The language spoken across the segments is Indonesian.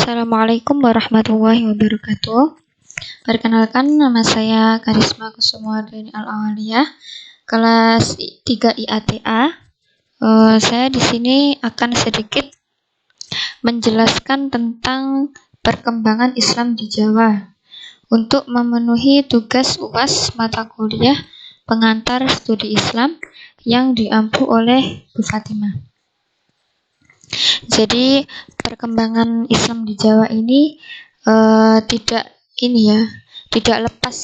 Assalamualaikum warahmatullahi wabarakatuh. Perkenalkan, nama saya Karisma Kusumawardhani Al-Awaliyah, kelas 3 IATA. Saya di sini akan sedikit menjelaskan tentang perkembangan Islam di Jawa untuk memenuhi tugas UAS mata kuliah pengantar studi Islam yang diampu oleh Bu Fatimah. Jadi perkembangan Islam di Jawa ini tidak lepas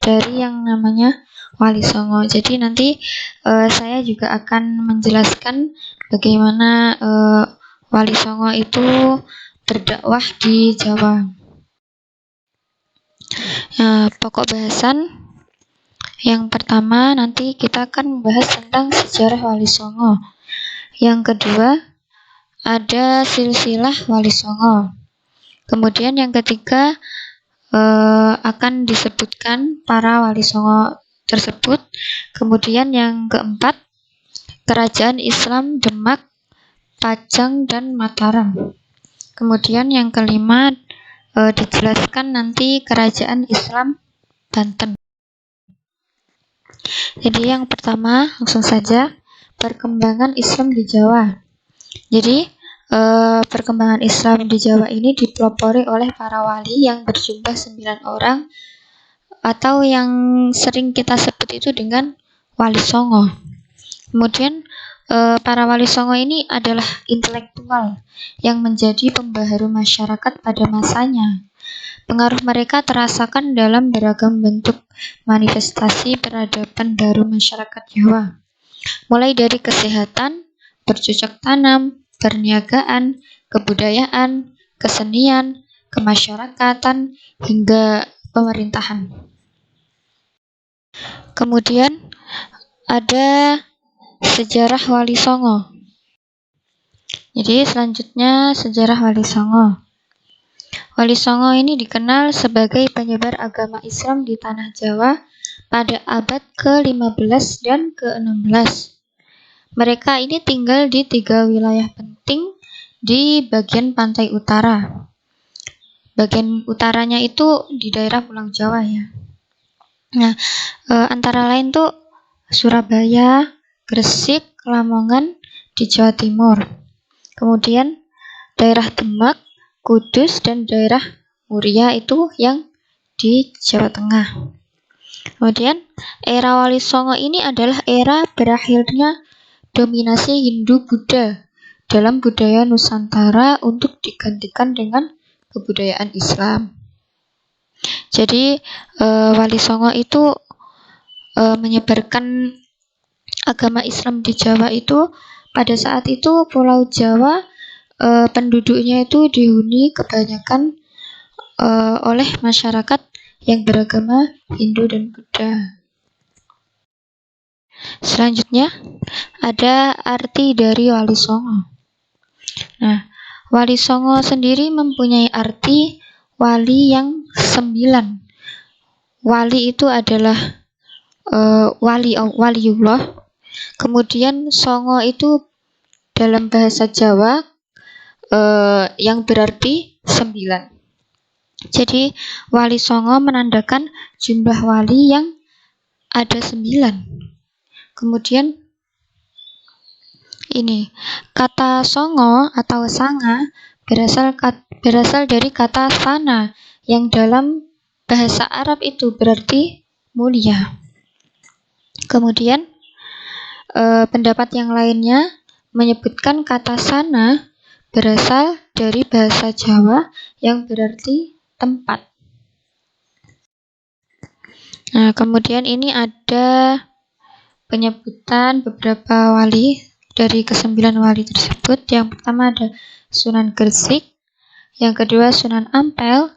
dari yang namanya Wali Songo. Jadi nanti saya juga akan menjelaskan bagaimana Wali Songo itu berdakwah di Jawa. Pokok bahasan yang pertama nanti kita akan membahas tentang sejarah Wali Songo. Yang kedua ada silsilah Wali Songo. Kemudian yang ketiga akan disebutkan para Wali Songo tersebut. Kemudian yang keempat, kerajaan Islam Demak, Pajang, dan Mataram. Kemudian yang kelima dijelaskan nanti kerajaan Islam Banten. Jadi yang pertama langsung saja, perkembangan Islam di Jawa. Jadi perkembangan Islam di Jawa ini dipelopori oleh para wali yang berjumlah 9 orang, atau yang sering kita sebut itu dengan Wali Songo. Kemudian para Wali Songo ini adalah intelektual yang menjadi pembaharu masyarakat pada masanya. Pengaruh mereka terasakan dalam beragam bentuk manifestasi peradaban baru masyarakat Jawa, mulai dari kesehatan, bercocok tanam, perniagaan, kebudayaan, kesenian, kemasyarakatan, hingga pemerintahan. Kemudian ada sejarah Wali Songo. Jadi selanjutnya sejarah Wali Songo. Wali Songo ini dikenal sebagai penyebar agama Islam di tanah Jawa pada abad ke-15 dan ke-16. Mereka ini tinggal di 3 wilayah penting di bagian pantai utara. Bagian utaranya itu di daerah Pulau Jawa ya. Nah, antara lain tuh Surabaya, Gresik, Lamongan di Jawa Timur. Kemudian daerah Demak, Kudus, dan daerah Muria itu yang di Jawa Tengah. Kemudian era Wali Songo ini adalah era berakhirnya dominasi Hindu-Buddha dalam budaya Nusantara untuk digantikan dengan kebudayaan Islam. Jadi Wali Songo itu menyebarkan agama Islam di Jawa itu pada saat itu Pulau Jawa penduduknya itu dihuni kebanyakan oleh masyarakat yang beragama Hindu dan Buddha. Selanjutnya ada arti dari Wali Songo. Nah, Wali Songo sendiri mempunyai arti wali yang 9. Wali itu adalah waliullah. Kemudian Songo itu dalam bahasa Jawa yang berarti 9. Jadi Wali Songo menandakan jumlah wali yang ada 9. Kemudian ini kata Songo atau Sanga berasal dari kata sana yang dalam bahasa Arab itu berarti mulia. Kemudian pendapat yang lainnya menyebutkan kata sana berasal dari bahasa Jawa yang berarti tempat. Nah, kemudian ini ada penyebutan beberapa wali dari ke-9 wali tersebut. Yang pertama ada Sunan Gresik, yang kedua Sunan Ampel,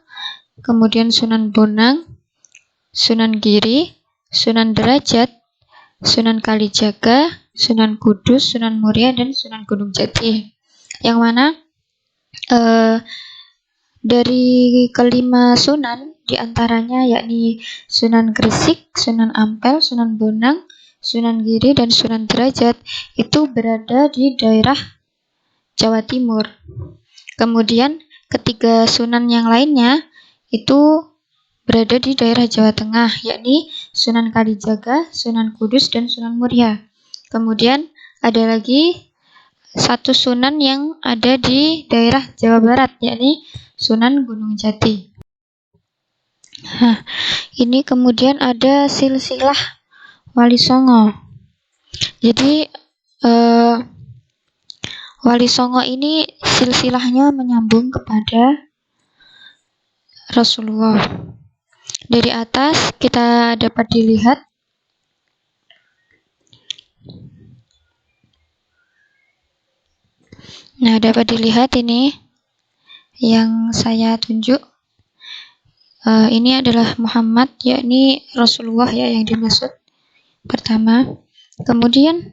kemudian Sunan Bonang, Sunan Giri, Sunan Derajat, Sunan Kalijaga, Sunan Kudus, Sunan Muria, dan Sunan Gunung Jati. Yang mana dari kelima sunan diantaranya yakni Sunan Gresik, Sunan Ampel, Sunan Bonang, Sunan Giri, dan Sunan Derajat itu berada di daerah Jawa Timur. Kemudian ketiga sunan yang lainnya itu berada di daerah Jawa Tengah, yakni Sunan Kalijaga, Sunan Kudus, dan Sunan Muria. Kemudian ada lagi satu sunan yang ada di daerah Jawa Barat, yakni Sunan Gunung Jati. Nah, ini kemudian ada silsilah Wali Songo. Jadi Wali Songo ini silsilahnya menyambung kepada Rasulullah. Dari atas kita dapat dilihat ini yang saya tunjuk. Ini adalah Muhammad, yakni Rasulullah ya yang dimaksud pertama. Kemudian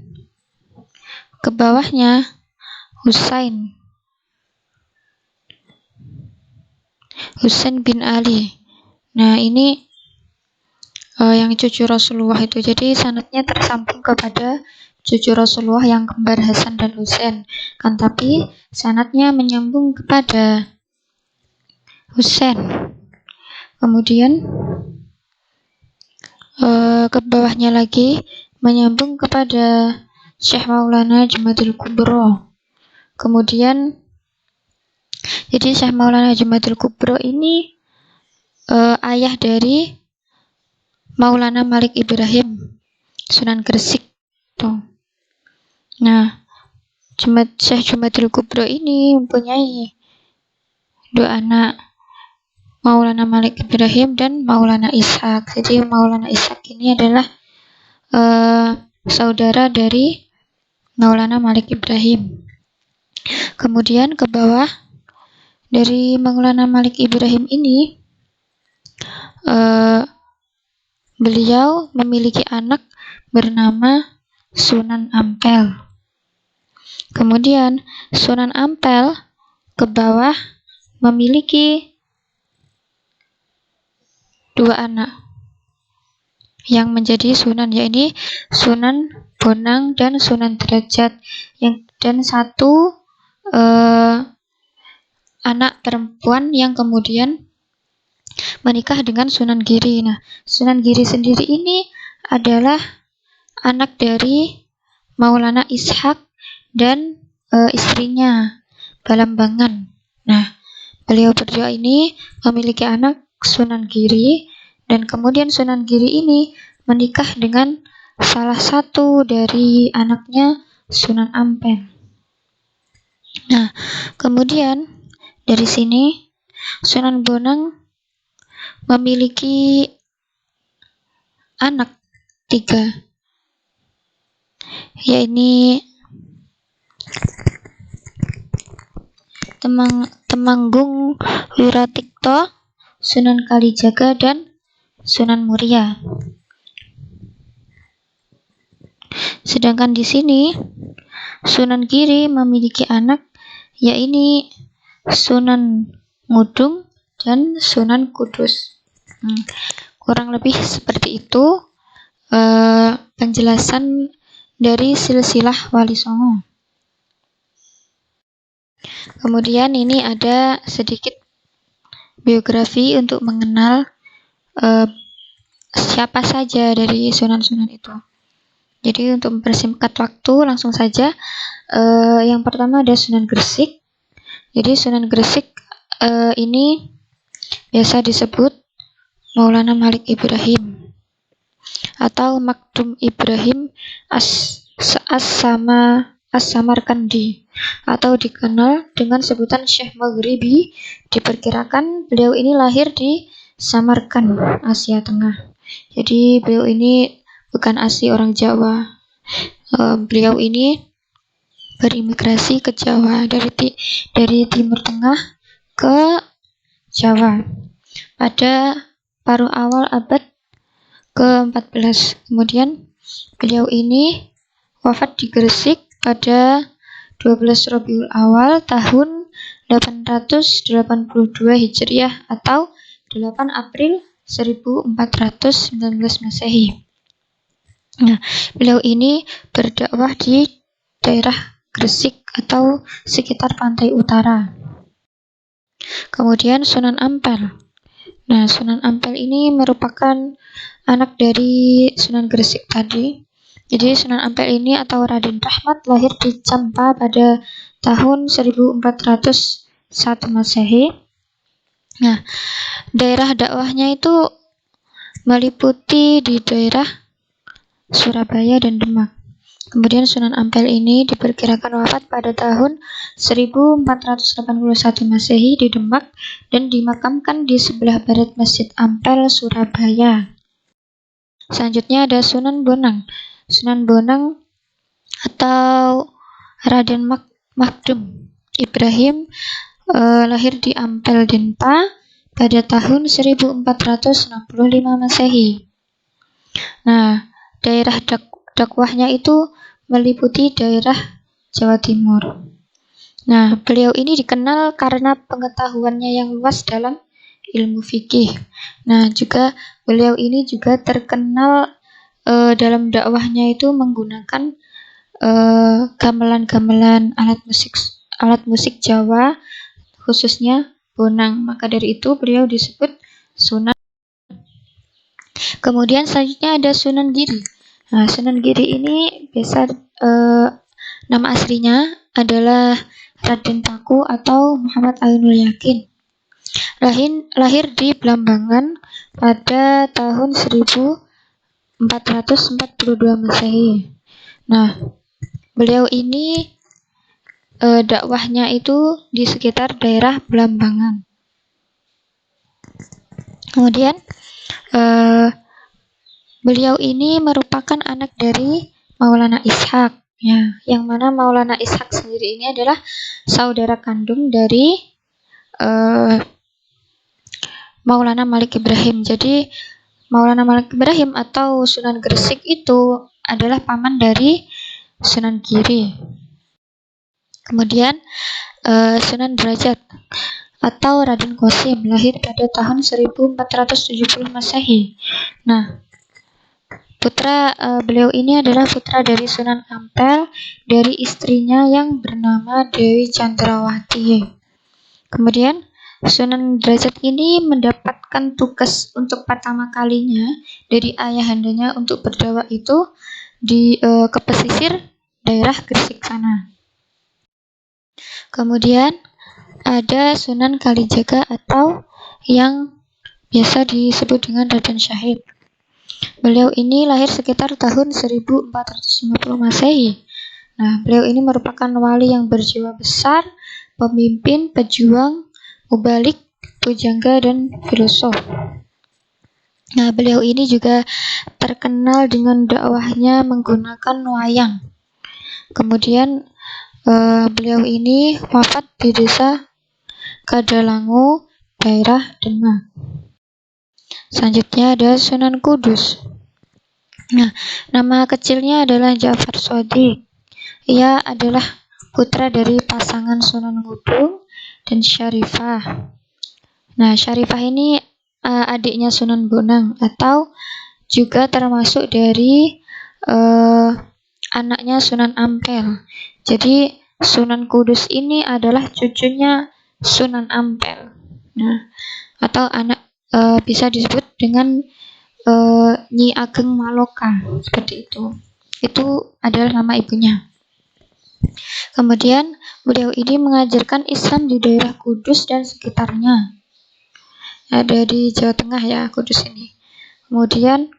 ke bawahnya Husain bin Ali. Nah, ini yang cucu Rasulullah itu. Jadi sanadnya tersambung kepada cucu Rasulullah yang kembar Hasan dan Husain. Kan tapi sanadnya menyambung kepada Husain. Kemudian ke bawahnya lagi menyambung kepada Syekh Maulana Jumatil Kubro. Kemudian jadi Syekh Maulana Jumatil Kubro ini ayah dari Maulana Malik Ibrahim Sunan Gresik tuh. Nah, Syekh Jumatil Kubro ini mempunyai dua anak, Maulana Malik Ibrahim dan Maulana Ishaq. Jadi Maulana Ishaq ini adalah saudara dari Maulana Malik Ibrahim. Kemudian ke bawah dari Maulana Malik Ibrahim ini beliau memiliki anak bernama Sunan Ampel. Kemudian Sunan Ampel ke bawah memiliki dua anak yang menjadi sunan, yaitu Sunan Bonang dan Sunan Derajat, dan satu anak perempuan yang kemudian menikah dengan Sunan Giri. Nah, Sunan Giri sendiri ini adalah anak dari Maulana Ishaq dan istrinya Balambangan. Nah, beliau berdua ini memiliki anak Sunan Giri, dan kemudian Sunan Giri ini menikah dengan salah satu dari anaknya Sunan Ampel. Nah, kemudian dari sini Sunan Bonang memiliki anak 3, yaitu Temanggung Wiratikto, Sunan Kalijaga, dan Sunan Muria. Sedangkan di sini Sunan Giri memiliki anak, yaitu Sunan Ngudung dan Sunan Kudus. Kurang lebih seperti itu penjelasan dari silsilah Wali Songo. Kemudian ini ada sedikit biografi untuk mengenal siapa saja dari sunan-sunan itu. Jadi untuk mempersingkat waktu langsung saja, yang pertama ada Sunan Gresik. Jadi Sunan Gresik ini biasa disebut Maulana Malik Ibrahim atau Makdum Ibrahim As-Samarkandi, atau dikenal dengan sebutan Syekh Maghribi. Diperkirakan beliau ini lahir di Samarkand, Asia Tengah. Jadi beliau ini bukan asli orang Jawa. Beliau ini berimigrasi ke Jawa dari Timur Tengah ke Jawa pada paruh awal abad ke-14. Kemudian beliau ini wafat di Gresik pada 12 Rabiul Awal tahun 882 Hijriah atau 8 April 1419 Masehi. Nah, beliau ini berdakwah di daerah Gresik atau sekitar pantai utara. Kemudian Sunan Ampel. Nah, Sunan Ampel ini merupakan anak dari Sunan Gresik tadi. Jadi Sunan Ampel ini atau Raden Rahmat lahir di Campa pada tahun 1401 Masehi. Nah, daerah dakwahnya itu meliputi di daerah Surabaya dan Demak. Kemudian Sunan Ampel ini diperkirakan wafat pada tahun 1481 Masehi di Demak dan dimakamkan di sebelah barat Masjid Ampel, Surabaya. Selanjutnya ada Sunan Bonang. Sunan Bonang atau Raden Makdum Ibrahim lahir di Ampel, Denpa pada tahun 1465 Masehi. Nah, daerah dakwahnya itu meliputi daerah Jawa Timur. Nah, beliau ini dikenal karena pengetahuannya yang luas dalam ilmu fikih. Nah, juga beliau ini juga terkenal dalam dakwahnya itu menggunakan gamelan-gamelan alat musik Jawa, khususnya bonang. Maka dari itu beliau disebut Sunan. Kemudian selanjutnya ada Sunan Giri. Nah, Sunan Giri ini biasa nama aslinya adalah Raden Paku atau Muhammad Ainul Yakin. Lahir di Blambangan pada tahun 1442 Masehi. Nah, beliau ini dakwahnya itu di sekitar daerah Blambangan. Kemudian beliau ini merupakan anak dari Maulana Ishaq, ya, yang mana Maulana Ishaq sendiri ini adalah saudara kandung dari Maulana Malik Ibrahim. Jadi Maulana Malik Ibrahim atau Sunan Gresik itu adalah paman dari Sunan Giri. Kemudian Sunan Derajat atau Raden Qasim lahir pada tahun 1470 Masehi. Nah, putra beliau ini adalah putra dari Sunan Ampel dari istrinya yang bernama Dewi Chandrawati. Kemudian Sunan Derajat ini mendapatkan tugas untuk pertama kalinya dari ayahandanya untuk berdakwah itu di ke pesisir daerah Gresik sana. Kemudian ada Sunan Kalijaga atau yang biasa disebut dengan Raden Syahid. Beliau ini lahir sekitar tahun 1450 Masehi. Nah, beliau ini merupakan wali yang berjiwa besar, pemimpin, pejuang, mubalik, pujangga, dan filosof. Nah, beliau ini juga terkenal dengan dakwahnya menggunakan wayang. Kemudian beliau ini wafat di desa Kadalangu, daerah Demak. Selanjutnya ada Sunan Kudus. Nah, nama kecilnya adalah Ja'far Shadiq. Ia adalah putra dari pasangan Sunan Ngudung dan Syarifah. Nah, Syarifah ini adiknya Sunan Bonang atau juga termasuk dari anaknya Sunan Ampel. Jadi Sunan Kudus ini adalah cucunya Sunan Ampel. Nah, atau anak bisa disebut dengan Nyi Ageng Maloka, seperti itu. Itu adalah nama ibunya. Kemudian beliau ini mengajarkan Islam di daerah Kudus dan sekitarnya. Ada di Jawa Tengah ya, Kudus ini. Kemudian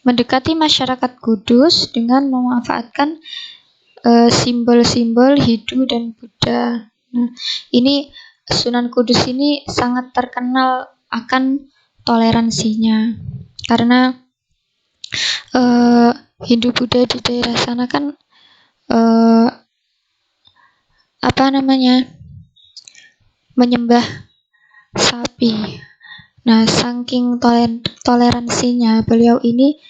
mendekati masyarakat Kudus dengan memanfaatkan simbol-simbol Hindu dan Buddha. Nah, ini Sunan Kudus ini sangat terkenal akan toleransinya karena Hindu Buddha di daerah sana kan menyembah sapi. Nah, saking toleransinya beliau ini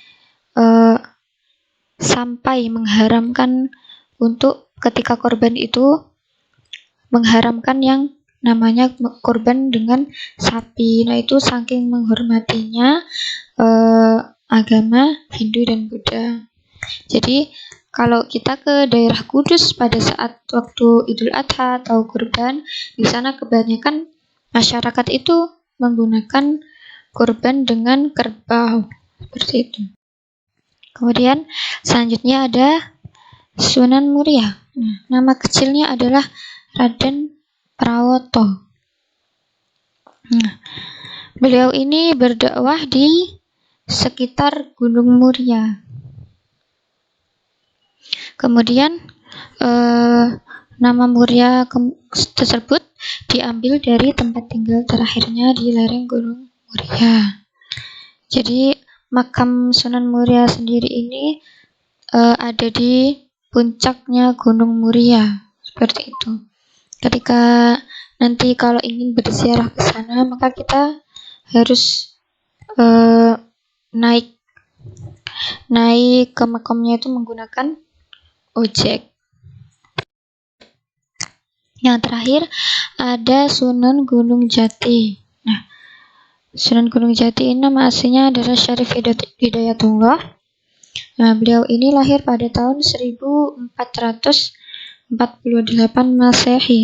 sampai mengharamkan untuk ketika korban itu mengharamkan yang namanya korban dengan sapi. Nah, itu saking menghormatinya agama Hindu dan Buddha. Jadi kalau kita ke daerah Kudus pada saat waktu Idul Adha atau kurban, di sana kebanyakan masyarakat itu menggunakan kurban dengan kerbau, seperti itu. Kemudian selanjutnya ada Sunan Muria. Nama kecilnya adalah Raden Prawoto. Beliau ini berdakwah di sekitar Gunung Muria. Kemudian nama Muria tersebut diambil dari tempat tinggal terakhirnya di lereng Gunung Muria. Jadi makam Sunan Muria sendiri ini ada di puncaknya Gunung Muria, seperti itu. Ketika nanti kalau ingin berziarah ke sana, maka kita harus naik ke makamnya itu menggunakan ojek. Yang terakhir ada Sunan Gunung Jati. Nah, Sunan Gunung Jati ini nama aslinya adalah Syarif Hidayatullah. Nah, beliau ini lahir pada tahun 1448 Masehi.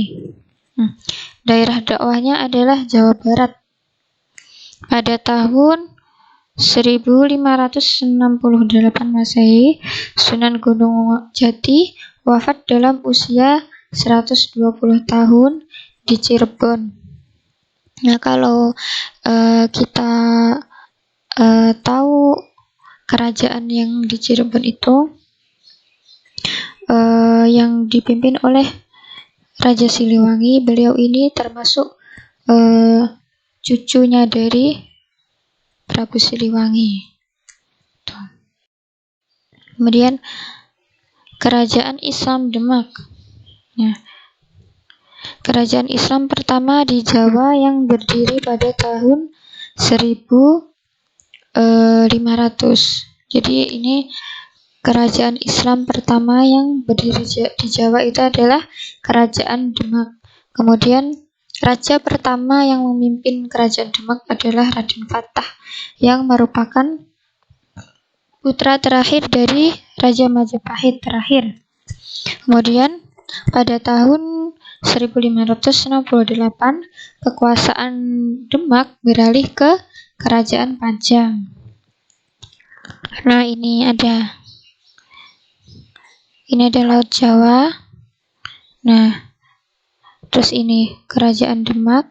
Daerah dakwahnya adalah Jawa Barat. Pada tahun 1568 Masehi, Sunan Gunung Jati wafat dalam usia 120 tahun di Cirebon. Nah, kalau kita tahu kerajaan yang di Cirebon itu yang dipimpin oleh Raja Siliwangi, beliau ini termasuk cucunya dari Prabu Siliwangi. Kemudian Kerajaan Islam Demak. Nah, kerajaan Islam pertama di Jawa yang berdiri pada tahun 1500. Jadi ini kerajaan Islam pertama yang berdiri di Jawa itu adalah Kerajaan Demak. Kemudian raja pertama yang memimpin Kerajaan Demak adalah Raden Fatah, yang merupakan putra terakhir dari Raja Majapahit terakhir. Kemudian pada tahun 1568 kekuasaan Demak beralih ke Kerajaan Pajang. Nah, ini ada Laut Jawa. Nah, terus ini Kerajaan Demak.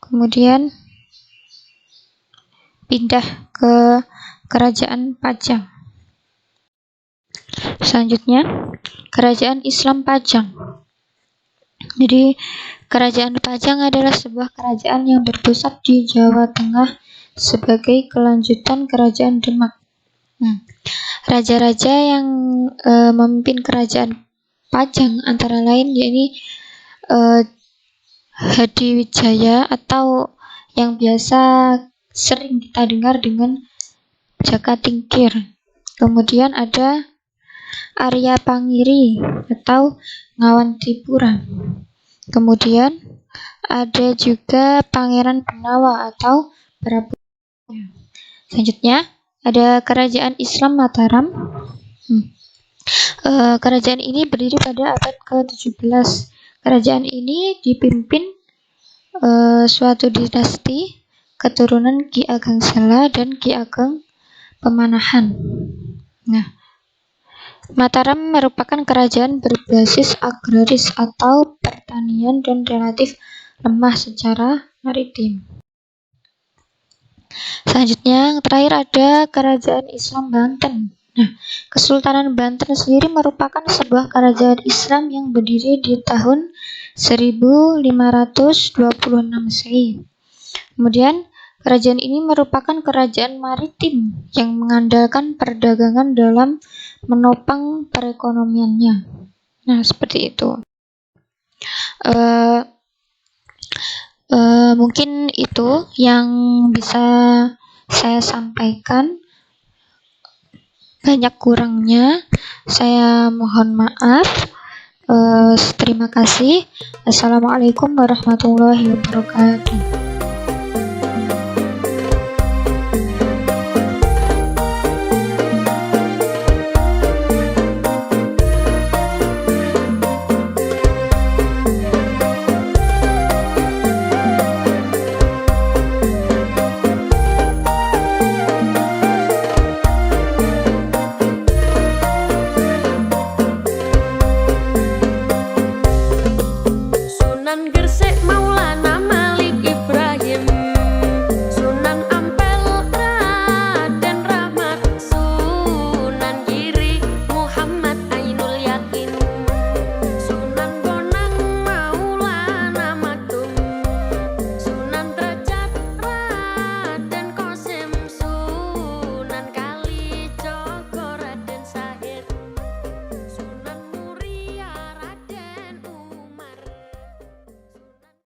Kemudian pindah ke Kerajaan Pajang. Selanjutnya Kerajaan Islam Pajang. Jadi Kerajaan Pajang adalah sebuah kerajaan yang berpusat di Jawa Tengah sebagai kelanjutan Kerajaan Demak. Raja-raja yang memimpin Kerajaan Pajang antara lain yakni Hadiwijaya atau yang biasa sering kita dengar dengan Jaka Tingkir. Kemudian ada Arya Pangiri atau Ngawantipura. Kemudian ada juga Pangeran Benawa atau Prabu. Selanjutnya ada Kerajaan Islam Mataram. Kerajaan ini berdiri pada abad ke-17. Kerajaan ini dipimpin suatu dinasti keturunan Ki Ageng Sela dan Ki Ageng Pemanahan. Nah, Mataram merupakan kerajaan berbasis agraris atau pertanian dan relatif lemah secara maritim. Selanjutnya, yang terakhir ada Kerajaan Islam Banten. Nah, Kesultanan Banten sendiri merupakan sebuah kerajaan Islam yang berdiri di tahun 1526 Masehi. Kemudian, kerajaan ini merupakan kerajaan maritim yang mengandalkan perdagangan dalam menopang perekonomiannya. Nah, seperti itu. Mungkin itu yang bisa saya sampaikan. Banyak kurangnya, saya mohon maaf. Terima kasih. Assalamualaikum warahmatullahi wabarakatuh. Maulana